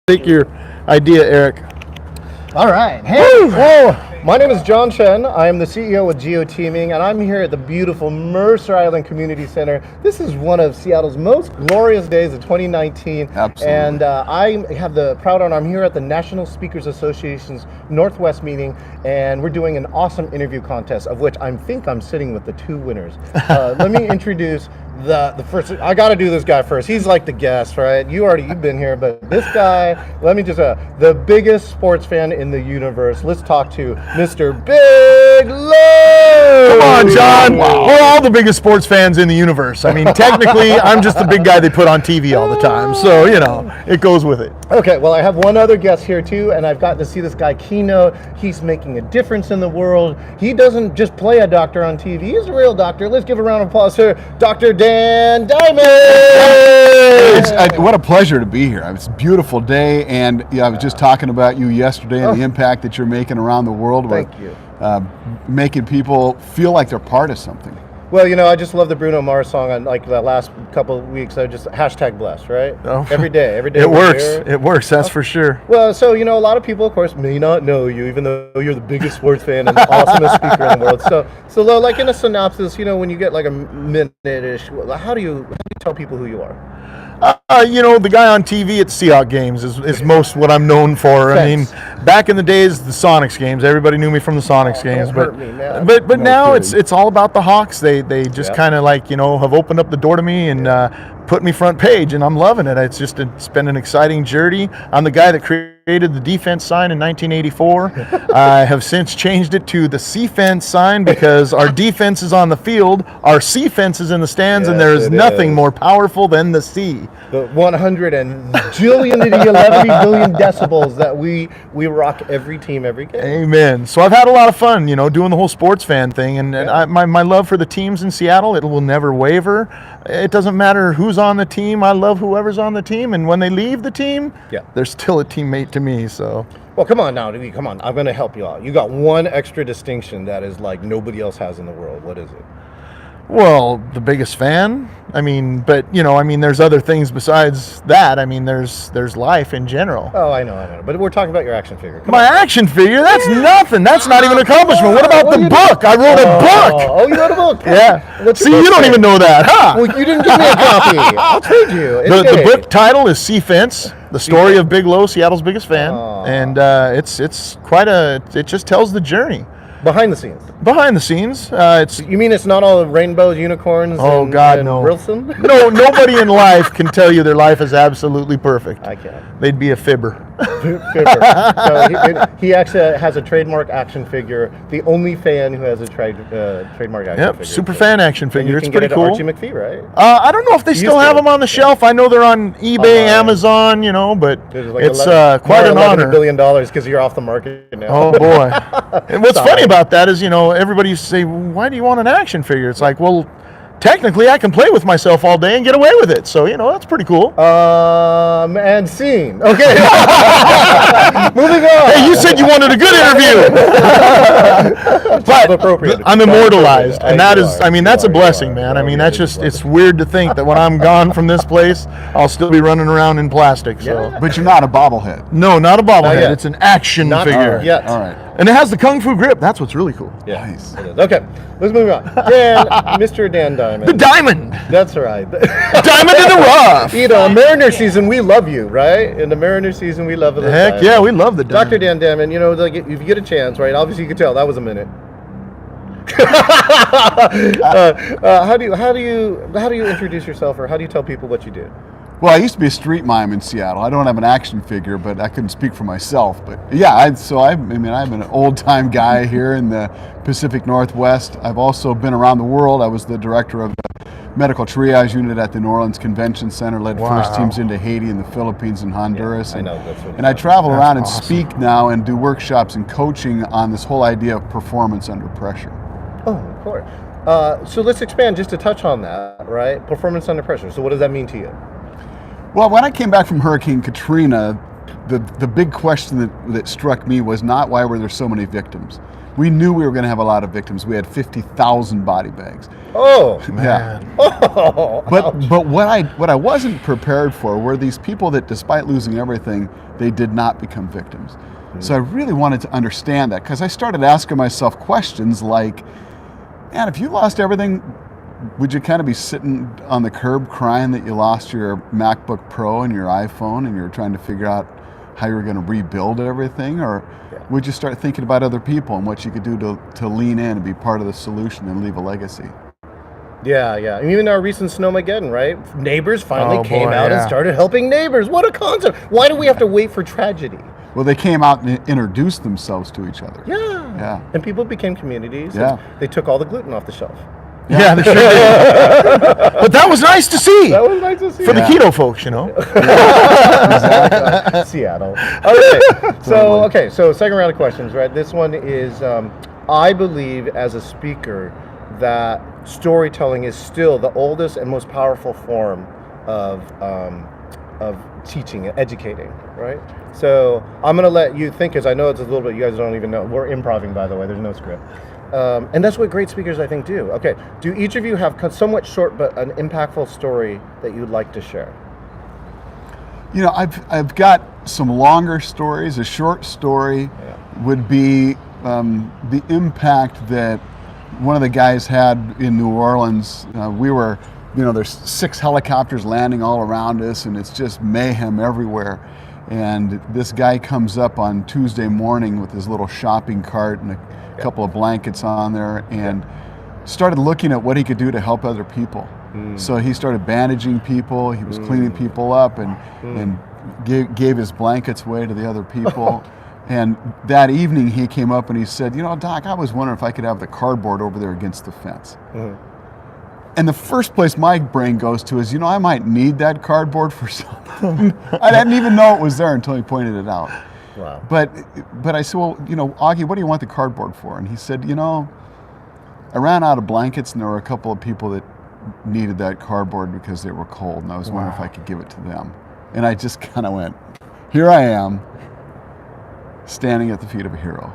Take your idea, Eric. All right. Hey. Whoa! My name is John Chen. I am the CEO with Geoteaming, and I'm here at the beautiful Mercer Island Community Center. This is one of Seattle's most glorious days of 2019. Absolutely. And I have the proud honor, I'm here at the National Speakers Association's Northwest meeting, and we're doing an awesome interview contest, of which I think I'm sitting with the two winners. Let me introduce the first. I got to do this guy first. He's like the guest, right? You've been here, but this guy, let me just the biggest sports fan in the universe. Let's talk to Mr. Big Lou. Come on, John. Wow. We're all the biggest sports fans in the universe. I mean, technically, I'm just the big guy they put on TV all the time. So, it goes with it. Okay, well, I have one other guest here too, and I've gotten to see this guy keynote. He's making a difference in the world. He doesn't just play a doctor on TV. He's a real doctor. Let's give a round of applause here, Dr. Dan Diamond. What a pleasure to be here. It's a beautiful day, and I was just talking about you yesterday and the impact that you're making around the world. Thank you. Making people feel like they're part of something. Well, I just love the Bruno Mars song on like the last couple of weeks. I just #blessed, right? Oh. Every day. It works. It works, that's for sure. Well, so, a lot of people, of course, may not know you, even though you're the biggest sports fan and the awesomest speaker in the world. So like in a synopsis, when you get like a minute-ish, how do you tell people who you are? The guy on TV at the Seahawks games is most what I'm known for. Thanks. I mean, back in the days, the Sonics games, everybody knew me from the Sonics games. Don't But hurt me, man. but No now kidding. it's all about the Hawks. They just kind of have opened up the door to me and put me front page, and I'm loving it. It's been an exciting journey. I'm the guy that created the defense sign in 1984. I have since changed it to the C-fence sign because our defense is on the field, our C-fence is in the stands, and Yes, there is it nothing is. more powerful than the C. The 100 and billion decibels that we rock every team, every game. Amen. So I've had a lot of fun, doing the whole sports fan thing, and my love for the teams in Seattle, it will never waver. It doesn't matter who's on the team. I love whoever's on the team, and when they leave the team, they're still a teammate to me. So, Well, come on now, come on. I'm going to help you out. You got one extra distinction that is like nobody else has in the world. What is it? well, the biggest fan. I mean, but there's other things besides that. I mean, there's life in general. Oh, I know. But we're talking about your action figure. Come My on. action figure, that's nothing. That's not even an accomplishment. What about the book? I wrote a book. Oh, you wrote a book. Yeah. What's See, the book you don't say? even know that, huh? Well, you didn't give me a copy. I'll trade you. It's The good. book title is C-Fence, the story of Big Lou, Seattle's biggest fan, Aw. and it's quite it just tells the journey Behind the scenes. behind the scenes. It's You mean it's not all rainbows, unicorns, Oh, and, God, and no. Wilson? nobody in life can tell you their life is absolutely perfect. I can't. They'd be a fibber. So he actually has a trademark action figure. The only fan who has a trademark action Yep, figure. super fan action And figure. you It's can get pretty it cool. at Archie McPhee, right? I don't know if they Used still have to. them on the shelf. I know they're on eBay, Amazon, but There's like it's 11 quite an more $11 honor. billion because you're off the market now. Oh boy! And what's Stop funny it. about that is, everybody used to say, "Why do you want an action figure?" It's like, well, technically, I can play with myself all day and get away with it. So that's pretty cool. And scene. Okay. Moving on. Hey, you said you wanted a good interview, but appropriate. I'm immortalized, and I that's a blessing, man. I mean, that's just, it's weird to think that when I'm gone from this place, I'll still be running around in plastic. So, But you're not a bobblehead. no, not a Not bobblehead. yet. It's an action Not figure. yet. All right. And it has the kung fu grip. That's what's really cool. Yeah. Nice. it is. Okay, let's move on. Mr. Dan Diamond. The diamond, That's right. diamond in the rough. Mariner season, we love you, right? In the Mariner season, we love the Heck yeah, we love the diamond. Dr. Dan Diamond, like if you get a chance, right? Obviously, you can tell that was a minute. How do you introduce yourself, or how do you tell people what you do? Well, I used to be a street mime in Seattle. I don't have an action figure, but I couldn't speak for myself. But yeah, I'm an old-time guy here in the Pacific Northwest. I've also been around the world. I was the director of the medical triage unit at the New Orleans Convention Center, led first teams into Haiti and the Philippines and Honduras. I know, that's what and I travel around and awesome. speak now and do workshops and coaching on this whole idea of performance under pressure. Oh, of course. So let's expand just to touch on that, right? Performance under pressure. So what does that mean to you? Well, when I came back from Hurricane Katrina, the big question that struck me was not why were there so many victims. we knew we were going to have a lot of victims. We had 50,000 body bags. Oh, Yeah. oh, But what I wasn't prepared for were these people that, despite losing everything, they did not become victims. So I really wanted to understand that, because I started asking myself questions like, man, if you lost everything, would you kind of be sitting on the curb crying that you lost your MacBook Pro and your iPhone and you were trying to figure out how you were going to rebuild everything? Or would you start thinking about other people and what you could do to lean in and be part of the solution and leave a legacy? yeah, yeah. And even our recent Snowmageddon, right? Neighbors finally Oh, came boy, out and yeah. started helping neighbors. What a concept! Why do we have to wait for tragedy? Well, they came out and introduced themselves to each other. Yeah. Yeah. And people became communities. Yeah. And they took all the gluten off the shelf. Yeah, they sure did. But that was nice to see That was nice to see. for the Yeah. keto folks, you know. Seattle. Okay, so second round of questions, right? This one is, I believe as a speaker that storytelling is still the oldest and most powerful form of teaching and educating, right? So I'm gonna let you think, because I know it's a little bit, you guys don't even know. We're improvising, by the way, there's no script. And that's what great speakers, I think, do. Okay, do each of you have somewhat short but an impactful story that you'd like to share? You know, I've got some longer stories. A short story would be the impact that one of the guys had in New Orleans. We were, you know, there's 6 helicopters landing all around us, and it's just mayhem everywhere. And this guy comes up on Tuesday morning with his little shopping cart and a couple of blankets on there, and started looking at what he could do to help other people. So he started bandaging people. He was cleaning people up, and gave his blankets away to the other people. And that evening he came up and he said, you know, Doc, I was wondering if I could have the cardboard over there against the fence. And the first place my brain goes to is, you know, I might need that cardboard for something. I didn't even know it was there until he pointed it out. Wow. But I said, well, you know, Augie, what do you want the cardboard for? And he said, you know, I ran out of blankets and there were a couple of people that needed that cardboard because they were cold, and I was wondering if I could give it to them. And I just kind of went, here I am, standing at the feet of a hero.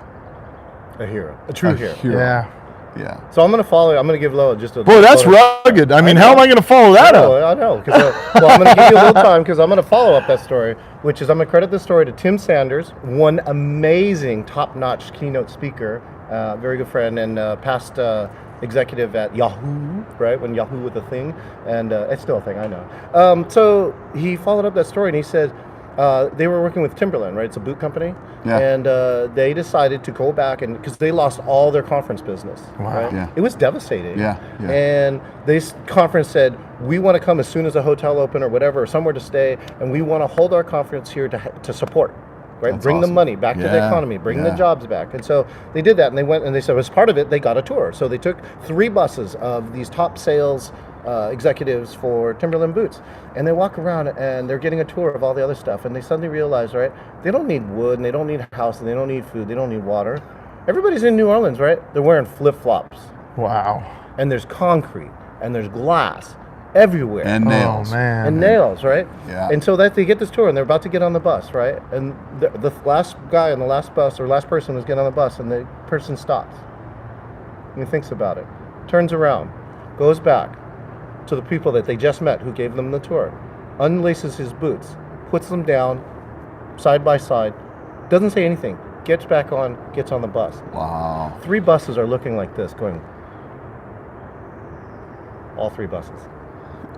A hero. A true hero. Yeah. Yeah. So I'm going to follow you. I'm going to give Loa just a... Boy, that's rugged. I mean, how am I going to follow that up? I know. Well, I'm going to give you a little time because I'm going to follow up that story, which is I'm going to credit this story to Tim Sanders, one amazing, top-notch keynote speaker, very good friend, and past executive at Yahoo, right? When Yahoo was a thing, and it's still a thing, I know. So he followed up that story, and he said they were working with Timberland, right? It's a boot company, and they decided to go back and because they lost all their conference business. Wow. Right? Yeah. It was devastating. Yeah. And this conference said, we want to come as soon as a hotel open or whatever, or somewhere to stay, and we want to hold our conference here to support. Right, That's bring the awesome. money back to the economy, bring the jobs back. And so they did that, and they went and they said, as part of it, they got a tour. So they took 3 buses of these top sales executives for Timberland boots, and they walk around and they're getting a tour of all the other stuff, and they suddenly realize, right, they don't need wood, and they don't need a house, and they don't need food, they don't need water. Everybody's in New Orleans, right? They're wearing flip-flops, Wow. and there's concrete, and there's glass everywhere. And nails. Oh, man. And nails, right? Yeah. And so that they get this tour, and they're about to get on the bus, right? And the last guy on the last bus, or last person was getting on the bus, and the person stops. And he thinks about it, turns around, goes back to the people that they just met who gave them the tour, unlaces his boots, puts them down side by side, doesn't say anything, gets back on, gets on the bus. Wow. 3 buses are looking like this, going, all 3 buses.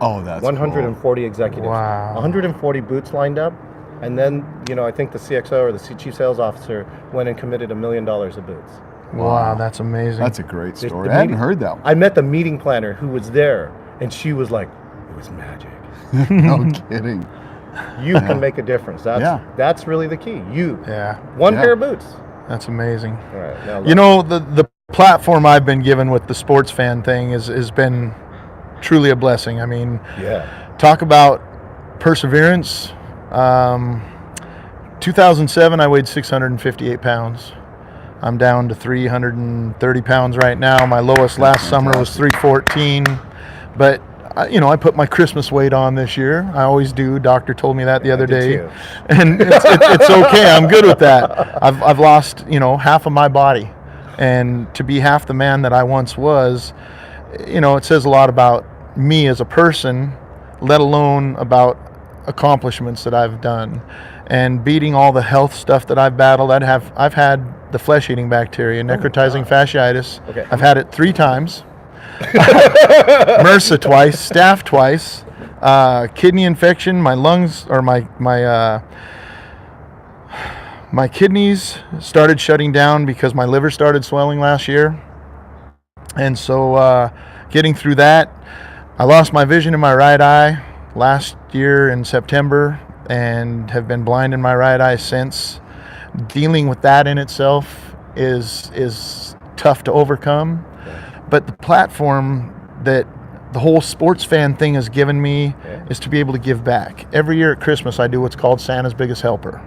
Oh, that's 140 executives. Wow. 140 boots lined up, and then I think the CXO or the chief sales officer went and committed $1 million of boots. Wow, that's amazing. That's a great The story. I hadn't meeting- heard that one. I met the meeting planner who was there, and she was like, "It was magic. No kidding. You can make a difference. That's really the key. You, Yeah, one Yeah. pair of boots. that's amazing. All right, now You know, the platform I've been given with the sports fan thing has been truly a blessing. I mean, yeah, talk about perseverance. 2007, I weighed 658 pounds. I'm down to 330 pounds right now. My lowest last summer was 314. But, I put my Christmas weight on this year. I always do. Doctor told me that the other did day. too. And it's okay. I'm good with that. I've lost, half of my body. And to be half the man that I once was, it says a lot about me as a person, let alone about accomplishments that I've done. And beating all the health stuff that I've battled, I've had the flesh-eating bacteria, necrotizing fasciitis. Okay. I've had it 3 times. MRSA twice, staph twice, kidney infection. My lungs, or my kidneys started shutting down because my liver started swelling last year. And so getting through that, I lost my vision in my right eye last year in September and have been blind in my right eye since. Dealing with that in itself is tough to overcome. But the platform that the whole sports fan thing has given me is to be able to give back. Every year at Christmas, I do what's called Santa's Biggest Helper.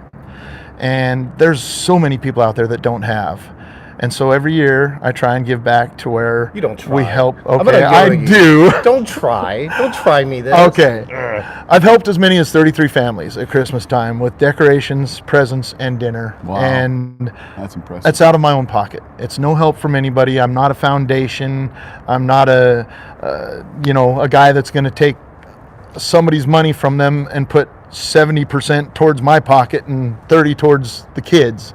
And there's so many people out there that don't have. And so every year I try and give back to where You don't try. we help. I'm Okay, gonna I yell at you. do. Don't try me this. Okay. I've helped as many as 33 families at Christmas time with decorations, presents, and dinner. Wow. And That's impressive. that's out of my own pocket. It's no help from anybody. I'm not a foundation. I'm not a guy that's going to take somebody's money from them and put 70% towards my pocket and 30 towards the kids.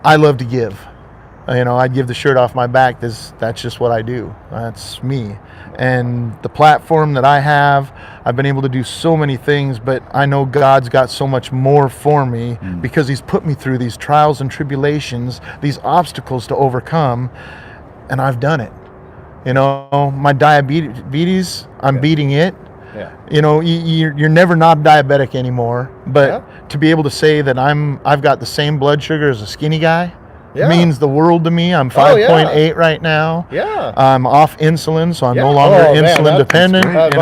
I love to give. I'd give the shirt off my back. That's just what I do. That's me. And the platform that I have, I've been able to do so many things, but I know God's got so much more for me because He's put me through these trials and tribulations, these obstacles to overcome, and I've done it. My diabetes, I'm beating it. Yeah. You're never not diabetic anymore, but to be able to say that I've got the same blood sugar as a skinny guy means the world to me. I'm 5.8 right now. Yeah. I'm off insulin, so I'm no Yeah. longer Oh, man, insulin that's dependent. great.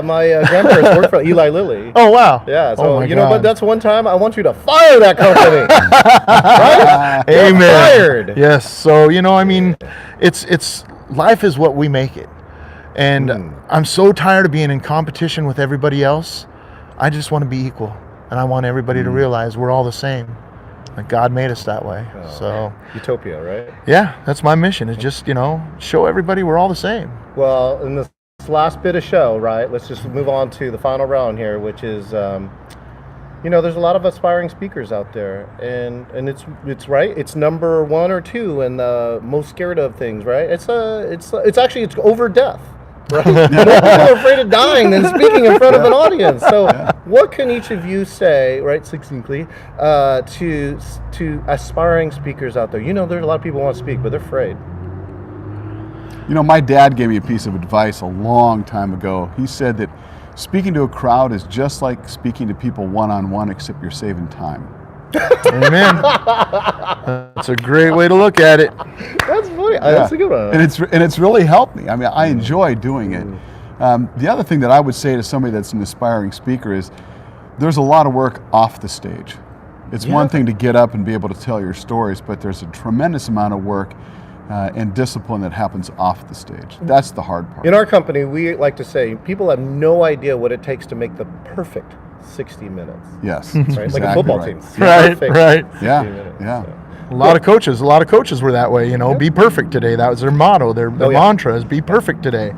My grandparents worked for Eli Lilly. Oh wow. Yeah, so Oh, my but God. that's one time I want you to fire that company. Right? You're Amen. fired. Yes. So it's life is what we make it, and I'm so tired of being in competition with everybody else. I just want to be equal, and I want everybody to realize we're all the same. Like God made us that way. So Utopia, right? yeah, that's my mission. Is just show everybody we're all the same. Well, in this last bit of show, right? Let's just move on to the final round here, which is, there's a lot of aspiring speakers out there, and it's right. It's number 1 or 2, and the most scared of things, right? It's over death. Right? More people are afraid of dying than speaking in front of an audience. So, what can each of you say, right, succinctly, to aspiring speakers out there? There's a lot of people who want to speak, but they're afraid. My dad gave me a piece of advice a long time ago. He said that speaking to a crowd is just like speaking to people one-on-one, except you're saving time. Amen. That's a great way to look at it. That's funny. That's a good one. And it's really helped me. I mean, I enjoy doing it. The other thing that I would say to somebody that's an aspiring speaker is there's a lot of work off the stage. It's one thing to get up and be able to tell your stories, but there's a tremendous amount of work and discipline that happens off the stage. That's the hard part. In our company, we like to say people have no idea what it takes to make the perfect 60 minutes. Yes, Right? exactly Like a football right. team. Right, Perfect right. 60 Yeah, minutes, yeah. so. A lot of coaches were that way. Be perfect today. That was their motto. Their mantra is be perfect today.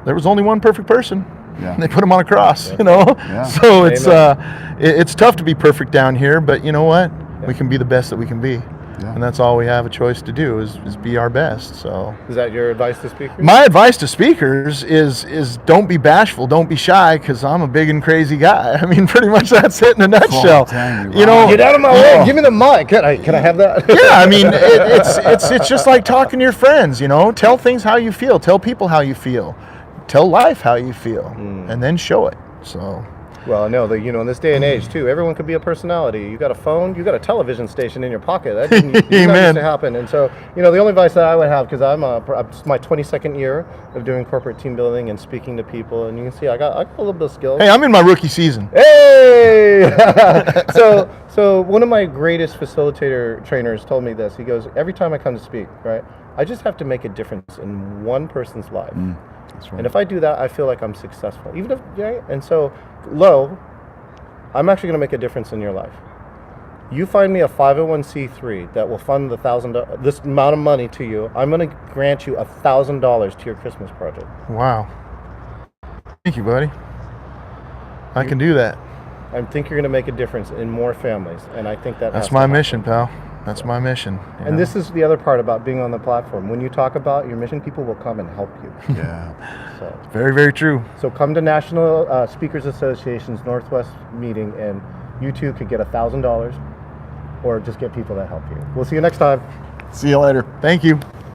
There was only one perfect person. Yeah. They put him on a cross. Yeah. So it's tough to be perfect down here, but you know what? We can be the best that we can be. Yeah. And that's all we have a choice to do is be our best. So Is that your advice to speakers? my advice to speakers is don't be bashful, don't be shy, because I'm a big and crazy guy. I mean, pretty much that's it in a nutshell. dang, You know, Get out of my way. Give me the mic. Can I have that? yeah, I mean, it's just like talking to your friends. Tell things how you feel. Tell people how you feel. Tell life how you feel, and then show it. So. Well, no, in this day and age too, everyone could be a personality. You got a phone, you got a television station in your pocket. That didn't used Amen. to happen. And so, the only advice that I would have, because I'm my 22nd year of doing corporate team building and speaking to people, and you can see I got a little bit of skills. Hey, I'm in my rookie season. Hey! so one of my greatest facilitator trainers told me this. He goes, every time I come to speak, right, I just have to make a difference in one person's life. That's right. And if I do that, I feel like I'm successful. And so, I'm actually going to make a difference in your life. You find me a 501c3 that will fund this amount of money to you. I'm going to grant you $1,000 to your Christmas project. Wow. Thank you, buddy. I can do that. I think you're going to make a difference in more families, and I think that That's has my to happen. mission, pal. That's my mission. you And know? this is the other part about being on the platform. When you talk about your mission, people will come and help you. Yeah. So, Very, very true. so come to National Speakers Association's Northwest meeting, and you too could get $1,000, or just get people that help you. We'll see you next time. See you later. Thank you.